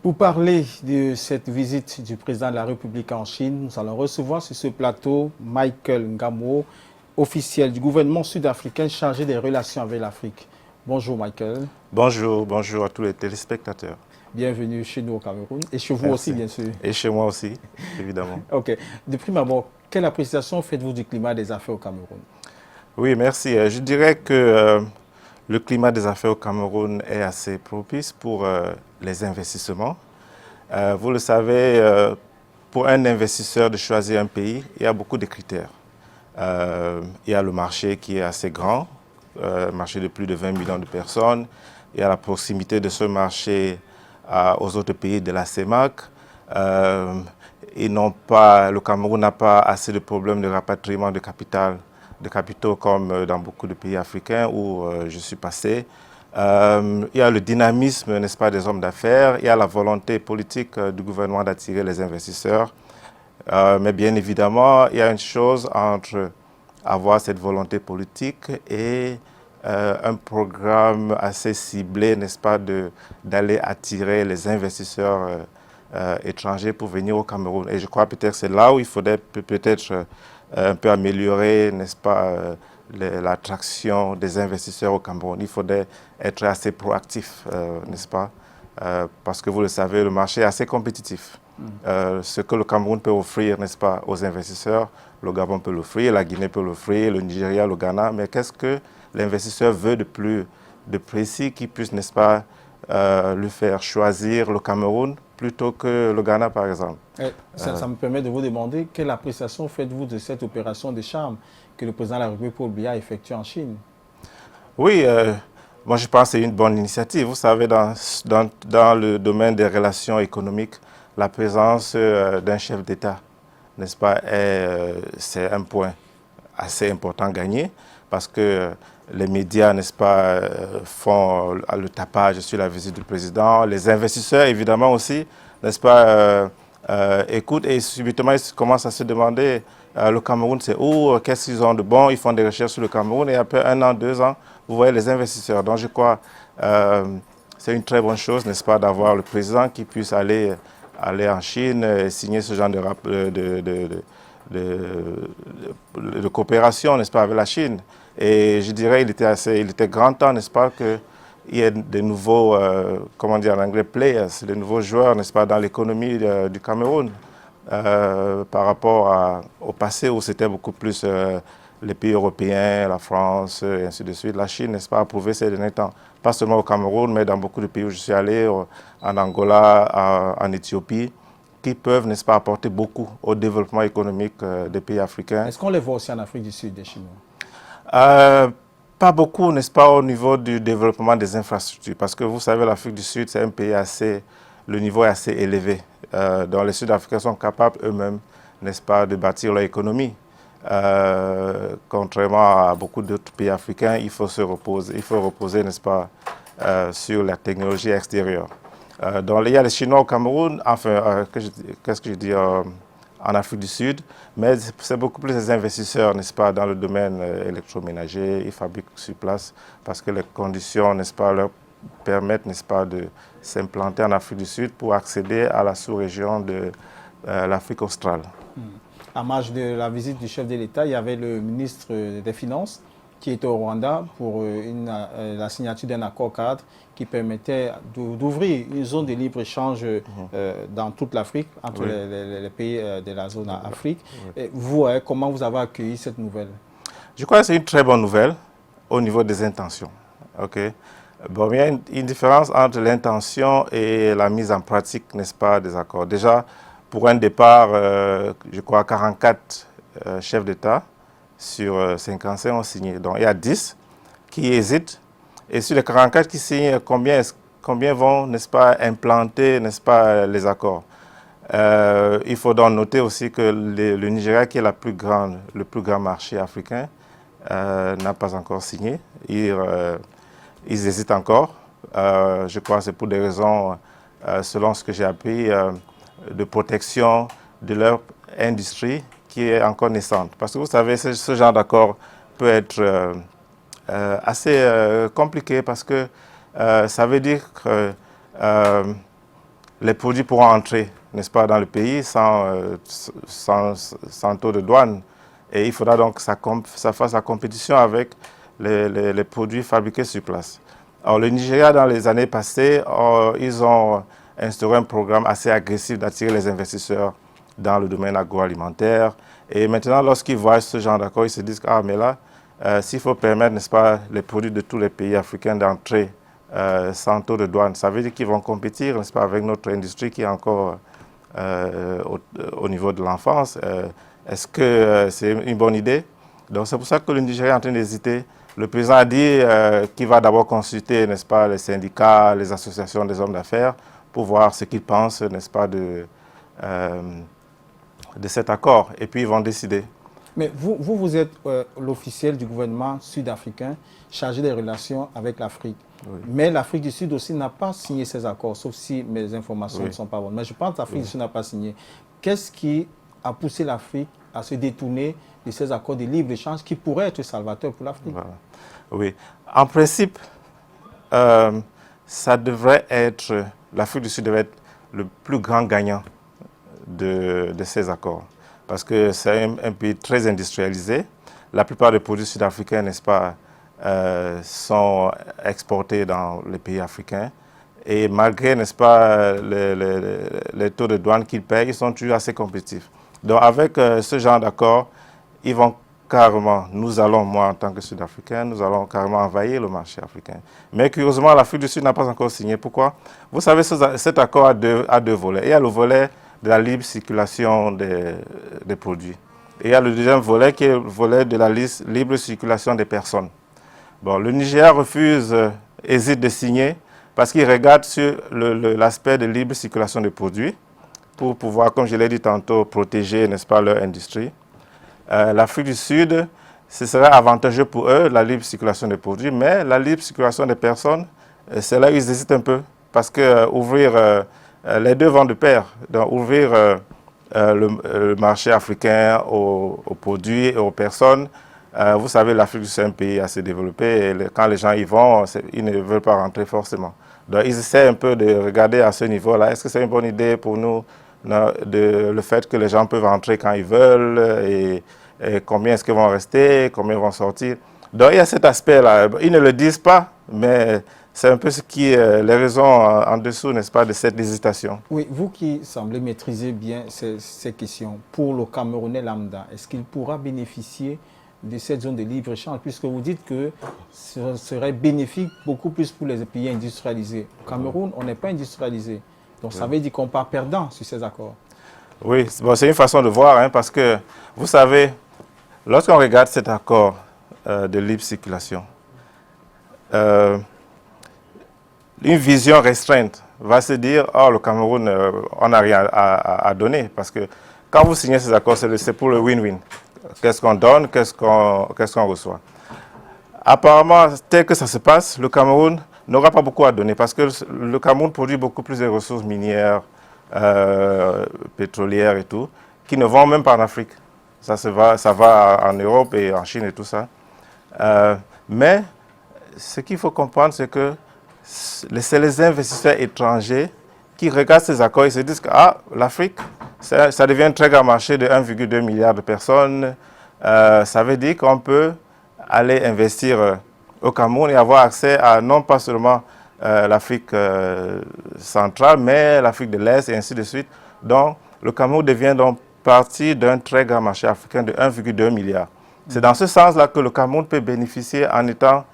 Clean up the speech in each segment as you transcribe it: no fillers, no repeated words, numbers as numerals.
Pour parler de cette visite du président de la République en Chine, nous allons recevoir sur ce plateau Michael Ngamo, officiel du gouvernement sud-africain chargé des relations avec l'Afrique. Bonjour Michael. Bonjour, bonjour à tous les téléspectateurs. Bienvenue chez nous au Cameroun et chez vous aussi Merci. bien sûr. Et chez moi aussi, évidemment. Ok. De prime abord, quelle appréciation faites-vous du climat des affaires au Cameroun? Oui, merci. Je dirais que le climat des affaires au Cameroun est assez propice pour les investissements. Vous le savez, pour un investisseur de choisir un pays, il y a beaucoup de critères. Il y a le marché qui est assez grand, marché de plus de 20 millions de personnes. Il y a la proximité de ce marché aux autres pays de la CEMAC. Le Cameroun n'a pas assez de problèmes de rapatriement de capitaux comme dans beaucoup de pays africains où je suis passé. Il y a le dynamisme, n'est-ce pas, des hommes d'affaires. Il y a la volonté politique du gouvernement d'attirer les investisseurs. Mais bien évidemment, il y a une chose entre avoir cette volonté politique et un programme assez ciblé, n'est-ce pas, d'aller attirer les investisseurs étrangers pour venir au Cameroun. Et je crois peut-être que c'est là où il faudrait peut-être un peu améliorer, n'est-ce pas, l'attraction des investisseurs au Cameroun. Il faudrait être assez proactif, n'est-ce pas, parce que vous le savez, le marché est assez compétitif. Ce que le Cameroun peut offrir, n'est-ce pas, aux investisseurs, le Gabon peut l'offrir, la Guinée peut l'offrir, le Nigeria, le Ghana, mais qu'est-ce que l'investisseur veut de plus de précis qui puisse, n'est-ce pas, lui faire choisir le Cameroun plutôt que le Ghana, par exemple. Ça me permet de vous demander quelle appréciation faites-vous de cette opération de charme que le président de la République Paul Biya effectue en Chine? Oui, moi je pense que c'est une bonne initiative. Vous savez, dans le domaine des relations économiques, la présence d'un chef d'État, n'est-ce pas, c'est un point assez important gagné parce que les médias, n'est-ce pas, font le tapage sur la visite du président. Les investisseurs, évidemment aussi, n'est-ce pas, écoutent et subitement ils commencent à se demander le Cameroun c'est où, qu'est-ce qu'ils ont de bon, ils font des recherches sur le Cameroun et après 1 an, 2 ans, vous voyez les investisseurs. Donc je crois c'est une très bonne chose, n'est-ce pas, d'avoir le président qui puisse aller en Chine et signer ce genre de coopération, n'est-ce pas, avec la Chine. Et je dirais il était grand temps, n'est-ce pas, qu'il y ait de nouveaux, comment dire en anglais, players, de nouveaux joueurs, n'est-ce pas, dans l'économie du Cameroun. Par rapport au passé où c'était beaucoup plus les pays européens, la France, et ainsi de suite. La Chine, n'est-ce pas, a prouvé ces derniers temps, pas seulement au Cameroun, mais dans beaucoup de pays où je suis allé, en Angola, en Éthiopie, qui peuvent, n'est-ce pas, apporter beaucoup au développement économique des pays africains. Est-ce qu'on les voit aussi en Afrique du Sud, des Chinois? Pas beaucoup, n'est-ce pas, au niveau du développement des infrastructures, parce que vous savez, l'Afrique du Sud, c'est un pays le niveau est assez élevé. Donc les Sud-Africains sont capables eux-mêmes, n'est-ce pas, de bâtir leur économie. Contrairement à beaucoup d'autres pays africains, il faut reposer, n'est-ce pas, sur la technologie extérieure. Donc il y a les Chinois au Cameroun, enfin, qu'est-ce que je dis, en Afrique du Sud, mais c'est beaucoup plus des investisseurs, n'est-ce pas, dans le domaine électroménager, ils fabriquent sur place parce que les conditions, n'est-ce pas, leur permettent, n'est-ce pas, de s'implanter en Afrique du Sud pour accéder à la sous-région de l'Afrique australe. À marge de la visite du chef de l'État, il y avait le ministre des Finances qui était au Rwanda pour la signature d'un accord cadre qui permettait d'ouvrir une zone de libre-échange dans toute l'Afrique, entre les pays de la zone Afrique. Et vous, comment vous avez accueilli cette nouvelle? Je crois que c'est une très bonne nouvelle au niveau des intentions. Okay? Bon, il y a une différence entre l'intention et la mise en pratique, n'est-ce pas, des accords. Déjà, pour un départ, je crois 44 chefs d'État sur 55 ont signé. Donc il y a 10 qui hésitent. Et sur les 44 qui signent, combien vont, n'est-ce pas, implanter, n'est-ce pas, les accords? Il faut donc noter aussi que le Nigeria, qui est le plus grand marché africain, n'a pas encore signé. Ils hésitent encore. Je crois que c'est pour des raisons, selon ce que j'ai appris, de protection de leur industrie qui est encore naissante. Parce que vous savez, ce genre d'accord peut être assez compliqué parce que ça veut dire que les produits pourront entrer, n'est-ce pas, dans le pays sans taux de douane. Et il faudra donc que ça fasse la compétition avec les produits fabriqués sur place. Alors, le Nigeria, dans les années passées, ils ont instauré un programme assez agressif d'attirer les investisseurs dans le domaine agroalimentaire. Et maintenant, lorsqu'ils voient ce genre d'accord, ils se disent « Ah, mais là, s'il faut permettre, n'est-ce pas, les produits de tous les pays africains d'entrer sans taux de douane, ça veut dire qu'ils vont compétir, n'est-ce pas, avec notre industrie qui est encore au niveau de l'enfance. Est-ce que c'est une bonne idée? Donc, c'est pour ça que le Nigeria est en train d'hésiter. Le président a dit qu'il va d'abord consulter, n'est-ce pas, les syndicats, les associations des hommes d'affaires pour voir ce qu'ils pensent, n'est-ce pas, de cet accord. Et puis, ils vont décider. Mais vous êtes l'officiel du gouvernement sud-africain chargé des relations avec l'Afrique. Oui. Mais l'Afrique du Sud aussi n'a pas signé ces accords, sauf si mes informations ne sont pas bonnes. Mais je pense que l'Afrique du Sud n'a pas signé. Qu'est-ce qui a poussé l'Afrique à se détourner de ces accords de libre-échange qui pourraient être salvateurs pour l'Afrique? Voilà. Oui. En principe, ça devrait être, l'Afrique du Sud devrait être le plus grand gagnant de ces accords. Parce que c'est un pays très industrialisé. La plupart des produits sud-africains, n'est-ce pas, sont exportés dans les pays africains. Et malgré, n'est-ce pas, les taux de douane qu'ils payent, ils sont toujours assez compétitifs. Donc avec ce genre d'accord, ils vont carrément, moi en tant que Sud-Africain, nous allons carrément envahir le marché africain. Mais curieusement, l'Afrique du Sud n'a pas encore signé. Pourquoi? Vous savez, cet accord a deux volets. Il y a le volet de la libre circulation des produits. Et il y a le deuxième volet qui est le volet de la libre circulation des personnes. Bon, le Nigeria hésite de signer parce qu'il regarde sur l'aspect de libre circulation des produits pour pouvoir, comme je l'ai dit tantôt, protéger, n'est-ce pas, leur industrie. L'Afrique du Sud, ce serait avantageux pour eux, la libre circulation des produits, mais la libre circulation des personnes, c'est là où ils hésitent un peu parce que ouvrir les deux vont de pair. Donc, ouvrir le marché africain aux produits et aux personnes. Vous savez, l'Afrique c'est un pays assez développé et quand les gens y vont, ils ne veulent pas rentrer forcément. Donc, ils essaient un peu de regarder à ce niveau-là. Est-ce que c'est une bonne idée pour nous le fait que les gens peuvent rentrer quand ils veulent et combien est-ce qu'ils vont rester, combien ils vont sortir. Donc, il y a cet aspect-là. Ils ne le disent pas, mais c'est un peu ce qui est les raisons en dessous, n'est-ce pas, de cette hésitation. Oui, vous qui semblez maîtriser bien ces questions, pour le Camerounais lambda, est-ce qu'il pourra bénéficier de cette zone de libre-échange, puisque vous dites que ce serait bénéfique beaucoup plus pour les pays industrialisés. Au Cameroun, on n'est pas industrialisé. Donc ça veut dire qu'on part perdant sur ces accords. Oui, bon, c'est une façon de voir, hein, parce que, vous savez, lorsqu'on regarde cet accord de libre circulation, une vision restreinte va se dire, oh, le Cameroun, on n'a rien à donner. Parce que quand vous signez ces accords, c'est pour le win-win. Qu'est-ce qu'on donne, qu'est-ce qu'on reçoit. Apparemment, tel que ça se passe, le Cameroun n'aura pas beaucoup à donner parce que le Cameroun produit beaucoup plus de ressources minières, pétrolières et tout, qui ne vont même pas en Afrique. Ça va en Europe et en Chine et tout ça. Mais ce qu'il faut comprendre, c'est que c'est les investisseurs étrangers qui regardent ces accords et se disent que l'Afrique, ça devient un très grand marché de 1,2 milliard de personnes. Ça veut dire qu'on peut aller investir au Cameroun et avoir accès à non pas seulement l'Afrique centrale, mais l'Afrique de l'Est et ainsi de suite. Donc, le Cameroun devient donc partie d'un très grand marché africain de 1,2 milliard. C'est dans ce sens-là que le Cameroun peut bénéficier en étant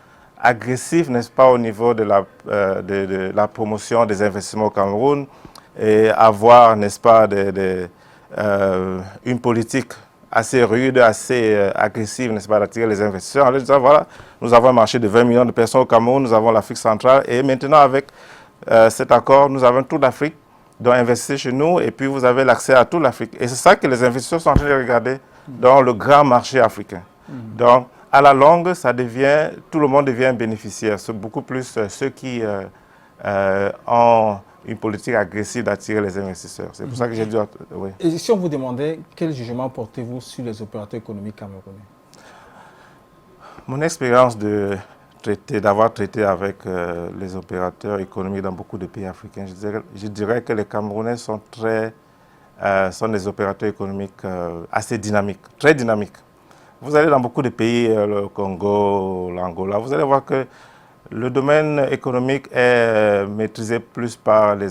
agressif, n'est-ce pas, au niveau de la promotion des investissements au Cameroun et avoir, n'est-ce pas, une politique assez rude, assez agressive, n'est-ce pas, d'attirer les investisseurs en leur disant, voilà, nous avons un marché de 20 millions de personnes au Cameroun, nous avons l'Afrique centrale et maintenant avec cet accord, nous avons toute l'Afrique, donc investissez chez nous et puis vous avez l'accès à toute l'Afrique. Et c'est ça que les investisseurs sont en train de regarder dans le grand marché africain. Donc, à la longue, tout le monde devient bénéficiaire. C'est beaucoup plus ceux qui ont une politique agressive d'attirer les investisseurs. C'est pour ça que j'ai dit... Oui. Et si on vous demandait, quel jugement portez-vous sur les opérateurs économiques camerounais? Mon expérience de d'avoir traité avec les opérateurs économiques dans beaucoup de pays africains, je dirais que les Camerounais sont des opérateurs économiques assez dynamiques, très dynamiques. Vous allez dans beaucoup de pays, le Congo, l'Angola, vous allez voir que le domaine économique est maîtrisé plus par les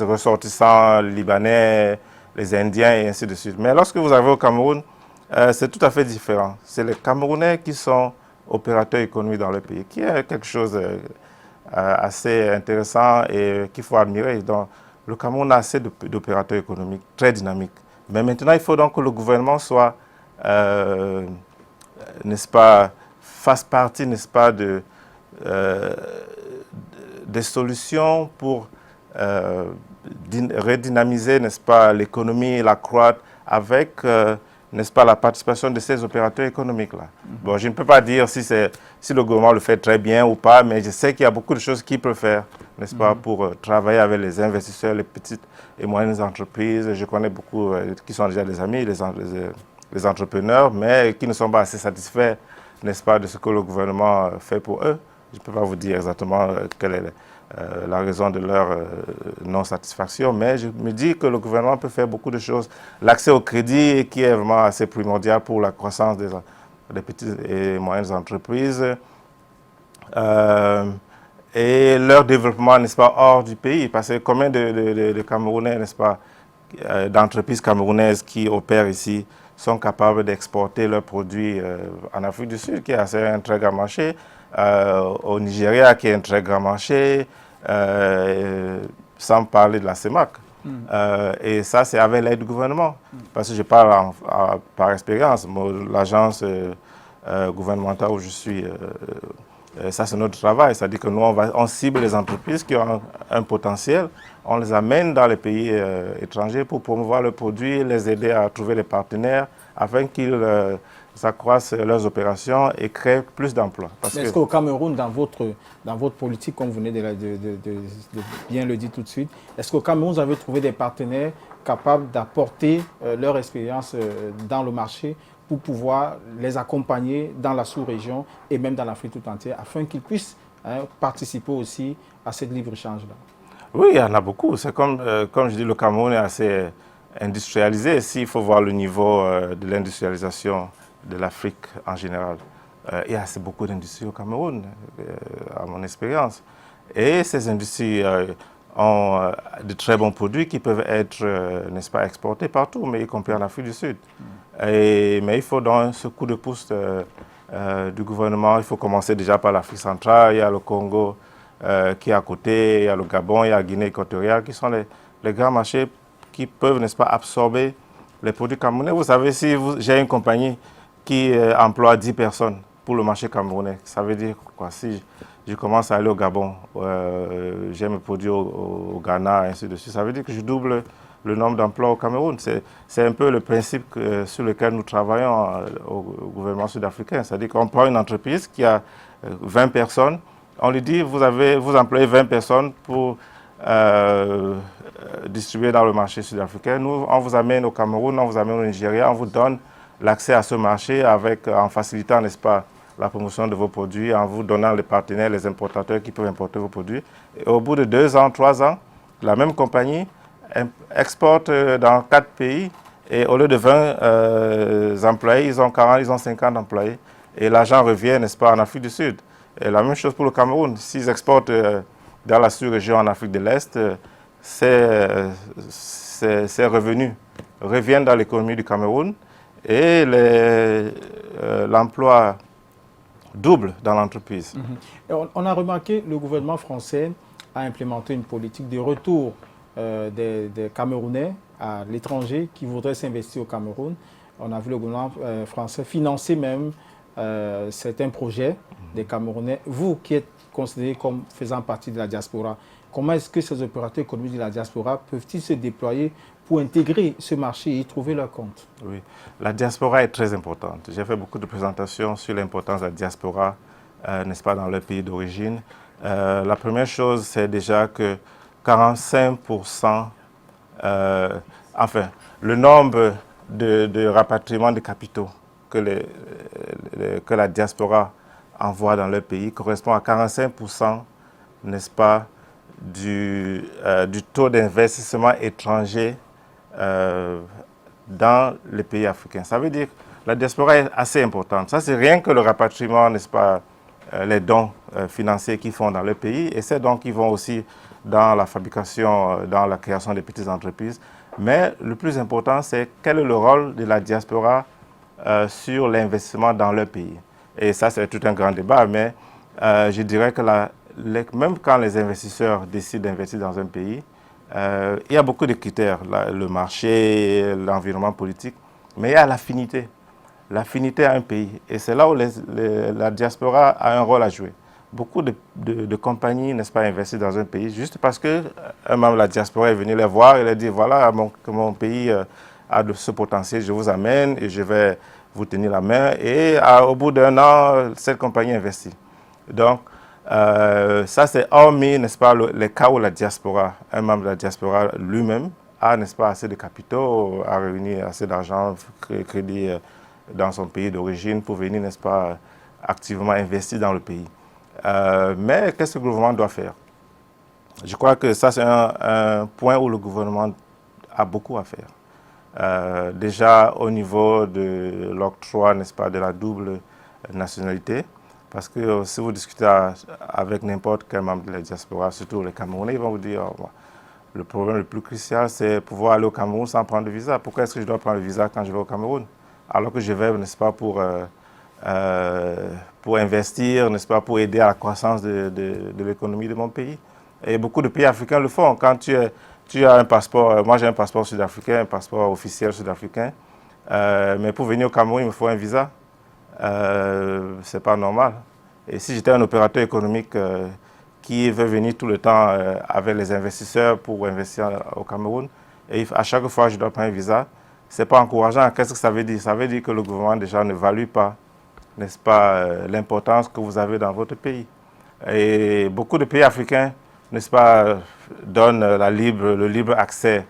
ressortissants libanais, les Indiens et ainsi de suite. Mais lorsque vous arrivez au Cameroun, c'est tout à fait différent. C'est les Camerounais qui sont opérateurs économiques dans le pays, qui est quelque chose assez intéressant et qu'il faut admirer. Donc, le Cameroun a assez d'opérateurs économiques très dynamiques. Mais maintenant, il faut donc que le gouvernement soit, n'est-ce pas, fasse partie, n'est-ce pas, des solutions pour redynamiser, n'est-ce pas, l'économie, la croître avec, n'est-ce pas, la participation de ces opérateurs économiques-là. Bon, je ne peux pas dire si le gouvernement le fait très bien ou pas, mais je sais qu'il y a beaucoup de choses qu'il peut faire, n'est-ce pas, pour travailler avec les investisseurs, les petites et moyennes entreprises. Je connais beaucoup qui sont déjà des amis, les entrepreneurs, mais qui ne sont pas assez satisfaits, n'est-ce pas, de ce que le gouvernement fait pour eux. Je ne peux pas vous dire exactement quelle est la raison de leur non-satisfaction, mais je me dis que le gouvernement peut faire beaucoup de choses. L'accès au crédit, qui est vraiment assez primordial pour la croissance des petites et moyennes entreprises, et leur développement, n'est-ce pas, hors du pays, parce que combien de Camerounais, n'est-ce pas, d'entreprises camerounaises qui opèrent ici sont capables d'exporter leurs produits en Afrique du Sud, qui est un très grand marché, au Nigeria, qui est un très grand marché, sans parler de la CEMAC. Et ça, c'est avec l'aide du gouvernement. Parce que je parle par expérience. L'agence gouvernementale où je suis, ça c'est notre travail. C'est-à-dire que nous, on cible les entreprises qui ont un potentiel. On les amène dans les pays étrangers pour promouvoir le produit, les aider à trouver des partenaires afin qu'ils accroissent leurs opérations et créent plus d'emplois. Est-ce qu'au Cameroun, dans votre politique, comme vous venez de bien le dire tout de suite, est-ce qu'au Cameroun, vous avez trouvé des partenaires capables d'apporter leur expérience dans le marché pour pouvoir les accompagner dans la sous-région et même dans l'Afrique tout entière, afin qu'ils puissent participer aussi à cette libre-échange-là? Oui, il y en a beaucoup. C'est comme je dis, le Cameroun est assez industrialisé. Ici, il faut voir le niveau de l'industrialisation de l'Afrique en général. Il y a assez beaucoup d'industries au Cameroun, à mon expérience. Et ces industries ont de très bons produits qui peuvent être, n'est-ce pas, exportés partout, mais y compris en Afrique du Sud. Mais il faut donc ce coup de pouce du gouvernement. Il faut commencer déjà par l'Afrique centrale. Il y a le Congo qui est à côté, il y a le Gabon, il y a la Guinée équatoriale, qui sont les grands marchés qui peuvent, n'est-ce pas, absorber les produits camerounais. Vous savez, si j'ai une compagnie qui emploie 10 personnes pour le marché camerounais, ça veut dire quoi? Si je commence à aller au Gabon, j'ai mes produits au Ghana, ainsi de suite, ça veut dire que je double le nombre d'emplois au Cameroun. C'est un peu le principe sur lequel nous travaillons au gouvernement sud-africain. C'est-à-dire qu'on prend une entreprise qui a 20 personnes, on lui dit, vous employez 20 personnes pour distribuer dans le marché sud-africain. Nous, on vous amène au Cameroun, on vous amène au Nigeria, on vous donne l'accès à ce marché en facilitant, n'est-ce pas, la promotion de vos produits, en vous donnant les partenaires, les importateurs qui peuvent importer vos produits. Et au bout de 2 ans, 3 ans, la même compagnie exporte dans 4 pays et au lieu de 20 employés, ils ont 40, ils ont 50 employés. Et l'argent revient, n'est-ce pas, en Afrique du Sud. Et la même chose pour le Cameroun. S'ils exportent dans la sous-région en Afrique de l'Est, ces revenus reviennent dans l'économie du Cameroun et l'emploi double dans l'entreprise. On a remarqué que le gouvernement français a implémenté une politique de retour des Camerounais à l'étranger qui voudraient s'investir au Cameroun. On a vu le gouvernement français financer même certains projets des Camerounais. Vous qui êtes considéré comme faisant partie de la diaspora, comment est-ce que ces opérateurs économiques de la diaspora peuvent-ils se déployer pour intégrer ce marché et y trouver leur compte? Oui, la diaspora est très importante. J'ai fait beaucoup de présentations sur l'importance de la diaspora, n'est-ce pas, dans leur pays d'origine. La première chose, c'est déjà que 45%, enfin, le nombre de rapatriements de capitaux que la diaspora envoie dans leur pays correspond à 45%, n'est-ce pas, du taux d'investissement étranger dans les pays africains. Ça veut dire que la diaspora est assez importante. Ça, c'est rien que le rapatriement, n'est-ce pas, les dons financiers qu'ils font dans le pays, et ces dons qui vont aussi dans la fabrication, dans la création des petites entreprises. Mais le plus important, c'est quel est le rôle de la diaspora sur l'investissement dans leur pays. Et ça, c'est tout un grand débat, mais je dirais que même quand les investisseurs décident d'investir dans un pays, il y a beaucoup de critères, le marché, l'environnement politique, mais il y a l'affinité à un pays. Et c'est là où la diaspora a un rôle à jouer. Beaucoup de compagnies, n'est-ce pas, investissent dans un pays juste parce qu'un membre de la diaspora est venu les voir et leur dit, voilà, mon pays a de ce potentiel, je vous amène et je vais vous tenir la main. Et au bout d'un an, cette compagnie investit. Donc, ça c'est hormis, n'est-ce pas, les cas où la diaspora, un membre de la diaspora lui-même a, n'est-ce pas, assez de capitaux, a réuni assez d'argent, crédit dans son pays d'origine pour venir, n'est-ce pas, activement investir dans le pays. Mais qu'est-ce que le gouvernement doit faire? Je crois que ça, c'est un point où le gouvernement a beaucoup à faire. Déjà au niveau de l'octroi, n'est-ce pas, de la double nationalité, parce que si vous discutez avec n'importe quel membre de la diaspora, surtout les Camerounais, ils vont vous dire, le problème le plus crucial, c'est pouvoir aller au Cameroun sans prendre de visa. Pourquoi est-ce que je dois prendre le visa quand je vais au Cameroun? Alors que je vais, n'est-ce pas, pour investir, n'est-ce pas, pour aider à la croissance de l'économie de mon pays. Et beaucoup de pays africains le font. Quand tu as un passeport, moi j'ai un passeport sud-africain, un passeport officiel sud-africain, mais pour venir au Cameroun, il me faut un visa. C'est pas normal. Et si j'étais un opérateur économique qui veut venir tout le temps avec les investisseurs pour investir au Cameroun, et à chaque fois je dois prendre un visa, c'est pas encourageant. Qu'est-ce que ça veut dire? Ça veut dire que le gouvernement déjà ne value pas, n'est-ce pas, l'importance que vous avez dans votre pays. Et beaucoup de pays africains, n'est-ce pas, donnent le libre accès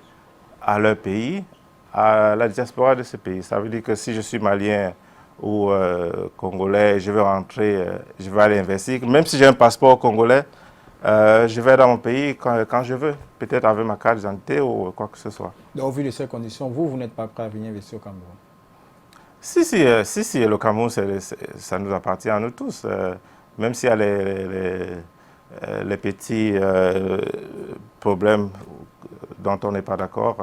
à leur pays, à la diaspora de ce pays. Ça veut dire que si je suis malien ou congolais, je vais rentrer, je vais aller investir, même si j'ai un passeport congolais, je vais dans mon pays quand je veux, peut-être avec ma carte d'identité ou quoi que ce soit. Donc, au vu de ces conditions, vous n'êtes pas prêt à venir investir au Cameroun? Si, le Cameroun, ça nous appartient à nous tous. Même s'il y a les petits problèmes dont on n'est pas d'accord,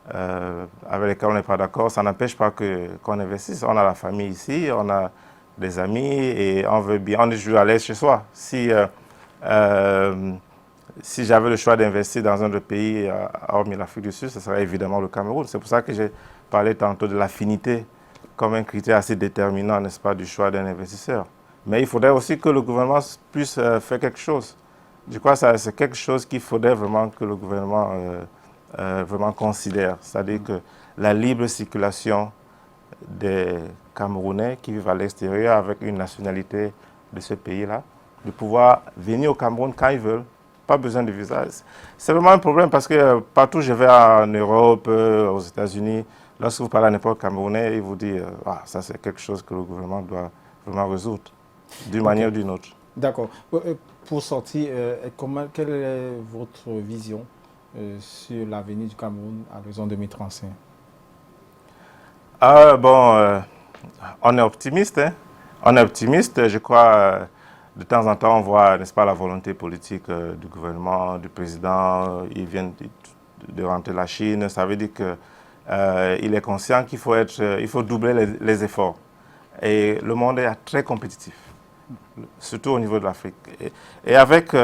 avec lesquels on n'est pas d'accord, ça n'empêche pas qu'on investisse. On a la famille ici, on a des amis et on veut bien, on est toujours à l'aise chez soi. Si j'avais le choix d'investir dans un autre pays, hormis l'Afrique du Sud, ce serait évidemment le Cameroun. C'est pour ça que j'ai parlé tantôt de l'affinité comme un critère assez déterminant, n'est-ce pas, du choix d'un investisseur. Mais il faudrait aussi que le gouvernement puisse faire quelque chose. Je crois que c'est quelque chose qu'il faudrait vraiment que le gouvernement vraiment considère. C'est-à-dire que la libre circulation des Camerounais qui vivent à l'extérieur avec une nationalité de ce pays-là, de pouvoir venir au Cameroun quand ils veulent, pas besoin de visa. C'est vraiment un problème parce que partout où je vais en Europe, aux États-Unis, lorsque vous parlez à n'importe quel Camerounais, il vous dit ça c'est quelque chose que le gouvernement doit vraiment résoudre, d'une manière ou d'une autre. D'accord. Pour sortir, quelle est votre vision sur l'avenir du Cameroun à l'horizon 2035? On est optimiste. Hein? On est optimiste. Je crois, de temps en temps, on voit, n'est-ce pas, la volonté politique du gouvernement, du président. Ils viennent de rentrer la Chine. Ça veut dire qu'il est conscient qu'il faut doubler les efforts. Et le monde est très compétitif, surtout au niveau de l'Afrique. Et avec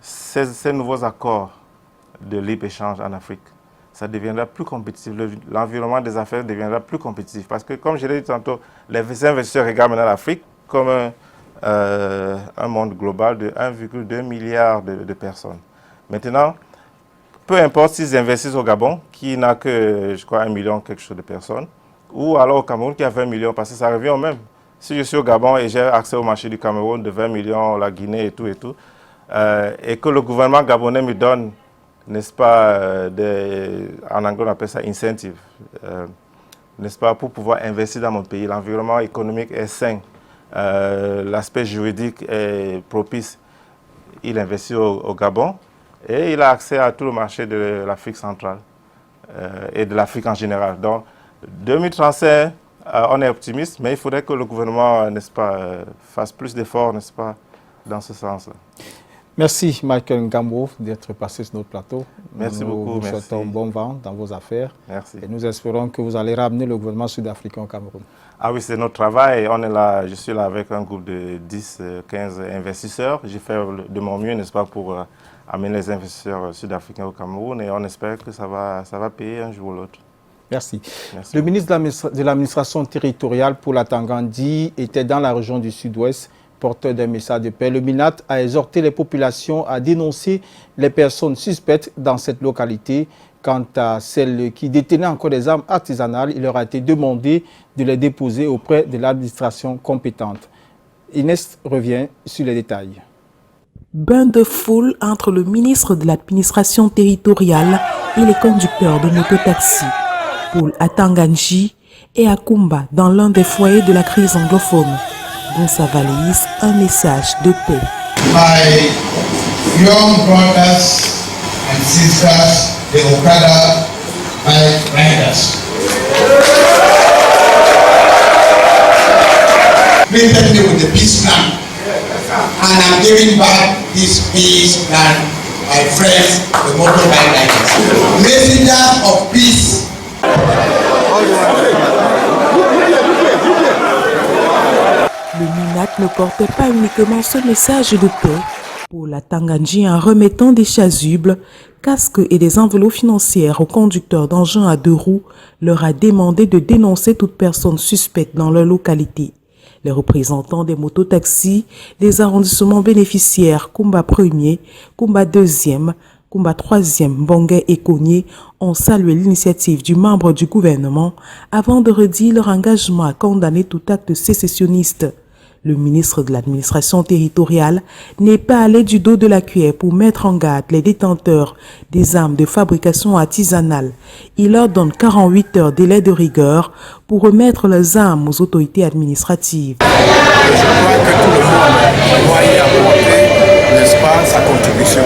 ces nouveaux accords de libre-échange en Afrique, ça deviendra plus compétitif. L'environnement des affaires deviendra plus compétitif. Parce que, comme je l'ai dit tantôt, les investisseurs regardent maintenant l'Afrique comme un monde global de 1,2 milliard de personnes. Maintenant, peu importe s'ils investissent au Gabon, qui n'a que, je crois, 1 million quelque chose de personnes, ou alors au Cameroun qui a 20 millions, parce que ça revient au même. Si je suis au Gabon et j'ai accès au marché du Cameroun de 20 millions, la Guinée et tout, et que le gouvernement gabonais me donne, n'est-ce pas, en anglais on appelle ça incentive, n'est-ce pas, pour pouvoir investir dans mon pays. L'environnement économique est sain, l'aspect juridique est propice. Il investit au Gabon et il a accès à tout le marché de l'Afrique centrale et de l'Afrique en général. Donc, 2035, on est optimiste, mais il faudrait que le gouvernement, n'est-ce pas, fasse plus d'efforts, n'est-ce pas, dans ce sens-là. Merci Michael Ngambo d'être passé sur notre plateau. Merci beaucoup. Nous vous souhaitons bon vent dans vos affaires. Merci. Et nous espérons que vous allez ramener le gouvernement sud-africain au Cameroun. Ah oui, c'est notre travail. On est là, je suis là avec un groupe de 10-15 investisseurs. J'ai fait de mon mieux, n'est-ce pas, pour amener les investisseurs sud-africains au Cameroun et on espère que ça va payer un jour ou l'autre. Merci. Merci. Le ministre de l'administration territoriale pour la Tanganyika était dans la région du Sud-Ouest, porteur d'un message de paix. Le MINAT a exhorté les populations à dénoncer les personnes suspectes dans cette localité. Quant à celles qui détenaient encore des armes artisanales, il leur a été demandé de les déposer auprès de l'administration compétente. Inès revient sur les détails. Bain de foule entre le ministre de l'administration territoriale et les conducteurs de mototaxi. Paul à Tanganyika et à Kumba dans l'un des foyers de la crise anglophone. Dans sa valise, un message de paix. My young brothers and sisters, the Okada bike riders. Greeted me with the peace plan, and I'm giving back this peace plan, my friends, the motorbike riders. Messengers of peace. Le MINAT ne portait pas uniquement ce message de paix pour la Tanganyika en remettant des chasubles, casques et des enveloppes financières aux conducteurs d'engins à deux roues, leur a demandé de dénoncer toute personne suspecte dans leur localité. Les représentants des mototaxis, des arrondissements bénéficiaires Kumba 1er, Kumba 2e, Kumba 3e, Mbongue et Kogné ont salué l'initiative du membre du gouvernement avant de redire leur engagement à condamner tout acte sécessionniste. Le ministre de l'administration territoriale n'est pas allé du dos de la cuillère pour mettre en garde les détenteurs des armes de fabrication artisanale. Il leur donne 48 heures délai de rigueur pour remettre les armes aux autorités administratives. Je crois que tout le monde doit y apporter, n'est-ce pas, sa contribution.